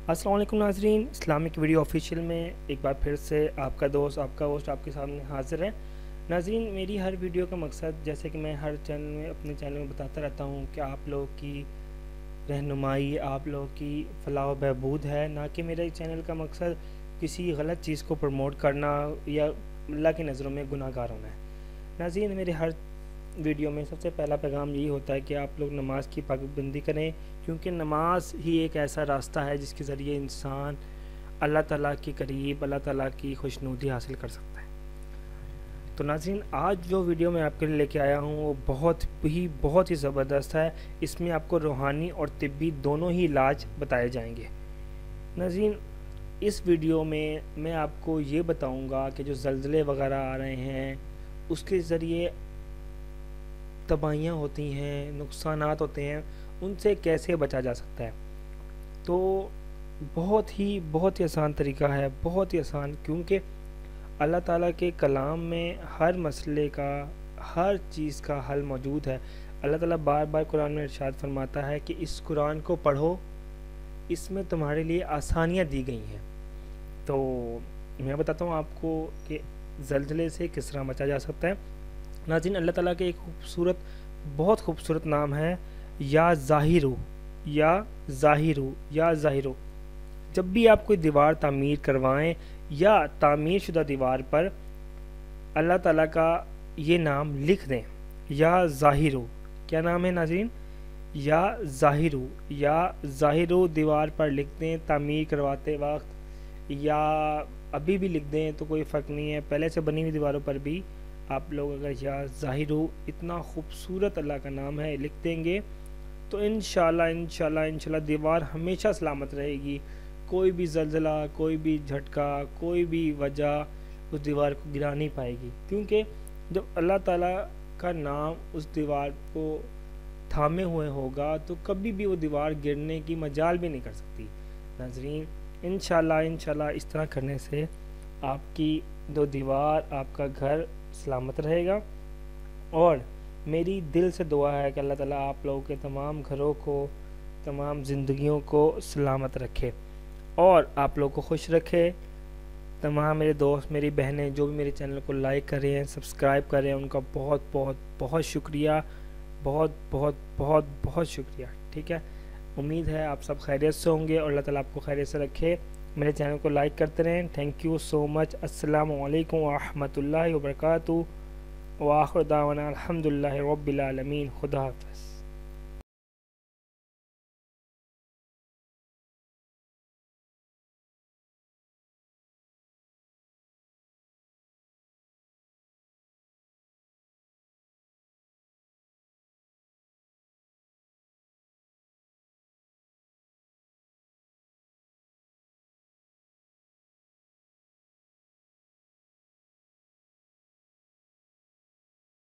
السلام علیکم ناظرین، اسلامک ویڈیو آفیشیل میں ایک بار پھر سے آپ کا دوست آپ کا ہوسٹ آپ کے سامنے حاضر ہے۔ ناظرین، میری ہر ویڈیو کا مقصد، جیسے کہ میں ہر چینل میں اپنے چینل میں بتاتا رہتا ہوں، کہ آپ لوگوں کی رہنمائی، آپ لوگوں کی فلاح و بہبود ہے، نہ کہ میرے چینل کا مقصد کسی غلط چیز کو پروموٹ کرنا یا اللہ کی نظروں میں گناہ گار ہونا ہے۔ ناظرین، میرے ہر ویڈیو میں سب سے پہلا پیغام یہی ہوتا ہے کہ آپ لوگ نماز کی پابندی کریں، کیونکہ نماز ہی ایک ایسا راستہ ہے جس کے ذریعے انسان اللہ تعالیٰ کے قریب، اللہ تعالیٰ کی خوشنودی حاصل کر سکتا ہے۔ تو ناظرین، آج جو ویڈیو میں آپ کے لیے لے کے آیا ہوں وہ بہت ہی زبردست ہے۔ اس میں آپ کو روحانی اور طبی دونوں ہی علاج بتائے جائیں گے۔ ناظرین، اس ویڈیو میں میں آپ کو یہ بتاؤں گا کہ جو زلزلے وغیرہ آ رہے ہیں اس کے ذریعے تباہیاں ہوتی ہیں، نقصانات ہوتے ہیں، ان سے کیسے بچا جا سکتا ہے۔ تو بہت ہی آسان طریقہ ہے، بہت ہی آسان، کیونکہ اللہ تعالیٰ کے کلام میں ہر مسئلے کا، ہر چیز کا حل موجود ہے۔ اللہ تعالیٰ بار بار قرآن میں ارشاد فرماتا ہے کہ اس قرآن کو پڑھو، اس میں تمہارے لیے آسانیاں دی گئی ہیں۔ تو میں بتاتا ہوں آپ کو کہ زلزلے سے کس طرح بچا جا سکتا ہے۔ ناظرین، اللہ تعالیٰ کے ایک بہت خوبصورت نام ہے، یا ظاہرو، یا ظاہرو، یا ظاہرو۔ جب بھی آپ کوئی دیوار تعمیر کروائیں یا تعمیر شدہ دیوار پر اللہ تعالیٰ کا یہ نام لکھ دیں، یا ظاہرو۔ کیا نام ہے ناظرین؟ یا ظاہرو، یا ظاہرو دیوار پر لکھ دیں تعمیر کرواتے وقت، یا ابھی بھی لکھ دیں تو کوئی فرق نہیں ہے، پہلے سے بنی ہوئی دیواروں پر بھی آپ لوگ اگر یا ظاہرو، اتنا خوبصورت اللہ کا نام ہے، لکھ دیں گے تو انشاءاللہ دیوار ہمیشہ سلامت رہے گی۔ کوئی بھی زلزلہ، کوئی بھی جھٹکا، کوئی بھی وجہ اس دیوار کو گرا نہیں پائے گی، کیونکہ جب اللہ تعالیٰ کا نام اس دیوار کو تھامے ہوئے ہوگا تو کبھی بھی وہ دیوار گرنے کی مجال بھی نہیں کر سکتی۔ ناظرین، انشاءاللہ اس طرح کرنے سے آپ کی دیوار، آپ کا گھر سلامت رہے گا، اور میری دل سے دعا ہے کہ اللہ تعالیٰ آپ لوگوں کے تمام گھروں کو، تمام زندگیوں کو سلامت رکھے اور آپ لوگوں کو خوش رکھے۔ تمام میرے دوست، میری بہنیں جو بھی میرے چینل کو لائک کر رہے ہیں، سبسکرائب کر رہے ہیں، ان کا بہت شکریہ، بہت شکریہ۔ ٹھیک ہے، امید ہے آپ سب خیریت سے ہوں گے اور اللہ تعالیٰ آپ کو خیریت سے رکھے۔ میرے چینل کو لائک کرتے رہیں۔ تھینک یو سو مچ۔ السلام علیکم ورحمۃ اللہ وبرکاتہ۔ وآخر دعوانا الحمدللہ رب العالمین۔ خدا حافظ۔